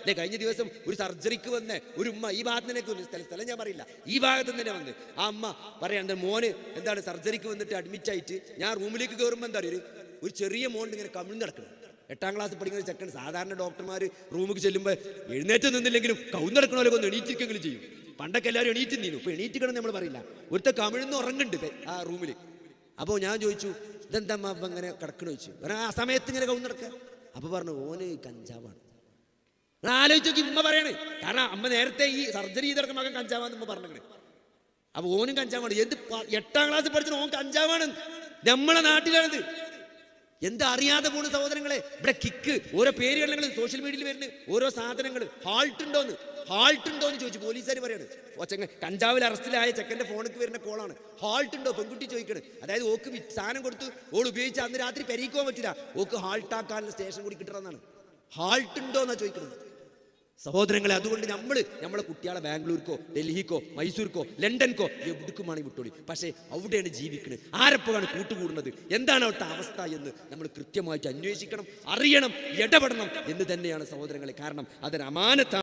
അല്ലെ കഴിഞ്ഞ ദിവസം ഒരു സർജറിക്ക് വന്ന് ഒരു ഉമ്മ ഈ ഭാഗത്ത് തന്നെ സ്ഥലം ഞാൻ പറയില്ല, ഈ ഭാഗത്ത് തന്നെ വന്ന് ആ അമ്മ പറയാൻ മോന് എന്താണ് സർജറിക്ക് വന്നിട്ട് അഡ്മിറ്റ് ആയിട്ട് ഞാൻ റൂമിലേക്ക് കയറുമ്പോൾ എന്താ ഒരു ചെറിയ മോൻ ഇങ്ങനെ കമിഴ്ന്ന് നടക്കണം. 8ാം ക്ലാസ് പഠിക്കുന്ന ചെക്കൻ. സാധാരണ ഡോക്ടർമാർ റൂമിലേക്ക് ചെല്ലുമ്പോൾ എഴുന്നേറ്റ് നിന്നില്ലെങ്കിലും കൗന്നടക്കണ ഒന്ന് എണീറ്റിരിക്കെങ്കിലും ചെയ്യും. പണ്ടൊക്കെ എല്ലാവരും എണീറ്റ് നീന്നു, ഇപ്പൊ എണീറ്റിക്കണം നമ്മൾ പറയില്ല. ഒരുത്ത കമിഴ്ന്ന് ഉറങ്ങുന്നുണ്ട് ആ റൂമിൽ. അപ്പോൾ ഞാൻ ചോദിച്ചു ഇതെന്താ അമ്മ ഇങ്ങനെ കിടക്കണ ചോദിച്ചു. ആ സമയത്ത് ഇങ്ങനെ കൗന്നടക്കുക. അപ്പൊ പറഞ്ഞു ഓന് കഞ്ചാവാണ്. ആലോചിച്ച് നോക്കി ഉമ്മ പറയണേ. കാരണം അമ്മ നേരത്തെ ഈ സർജറി ചെയ്തെടുക്കുന്ന മകൻ കഞ്ചാവാന്ന് ഉമ്മ പറഞ്ഞേ. അപ്പൊ ഓനും കഞ്ചാവാണ്. 8ാം ക്ലാസ് പഠിച്ച ഓൻ കഞ്ചാവാണ്. നമ്മളെ നാട്ടിലാണിത്. എന്താ അറിയാതെ പോണു സഹോദരങ്ങളെ. ഇവിടെ കിക്ക് ഓരോ പേരുകൾ സോഷ്യൽ മീഡിയയിൽ വരുന്നു, ഓരോ സാധനങ്ങൾ. ഹാൾട്ട് ഉണ്ടോന്ന് ചോദിച്ചു പോലീസുകാർ പറയാണ്. കഞ്ചാവിൽ അറസ്റ്റിലായ ചെക്കൻ്റെ ഫോണിക്ക് വരുന്ന കോളാണ്. ഹാൾട്ട് ഉണ്ടോ പെൺകുട്ടി ചോദിക്കണ്. അതായത് ഓക്ക് സാധനം കൊടുത്ത് ഓൾ ഉപയോഗിച്ച് അന്ന് രാത്രി പെരീക്കോ പറ്റില്ല, ഓക്ക് ഹാൾട്ടാക്കാനുള്ള സ്റ്റേഷൻ കൂടി കിട്ടണമെന്നാണ്. ഹാൾട്ട് ഉണ്ടോ എന്നാ ചോദിക്കുന്നത് സഹോദരങ്ങളെ. അതുകൊണ്ട് നമ്മളെ കുട്ടികളെ ബാംഗ്ലൂർക്കോ ഡൽഹിക്കോ മൈസൂർക്കോ ലണ്ടൻക്കോ എവിടേക്കുമാണ് വിട്ടോളി. പക്ഷേ അവിടെയാണ് ജീവിക്കുന്നത്, ആരെപ്പോഴാണ് കൂട്ടുകൂടുന്നത്, എന്താണ് അവിടുത്തെ അവസ്ഥ എന്ന് നമ്മൾ കൃത്യമായിട്ട് അന്വേഷിക്കണം, അറിയണം, ഇടപെടണം എന്ന് തന്നെയാണ് സഹോദരങ്ങളെ. കാരണം അതൊരു അമാനത്താണ്.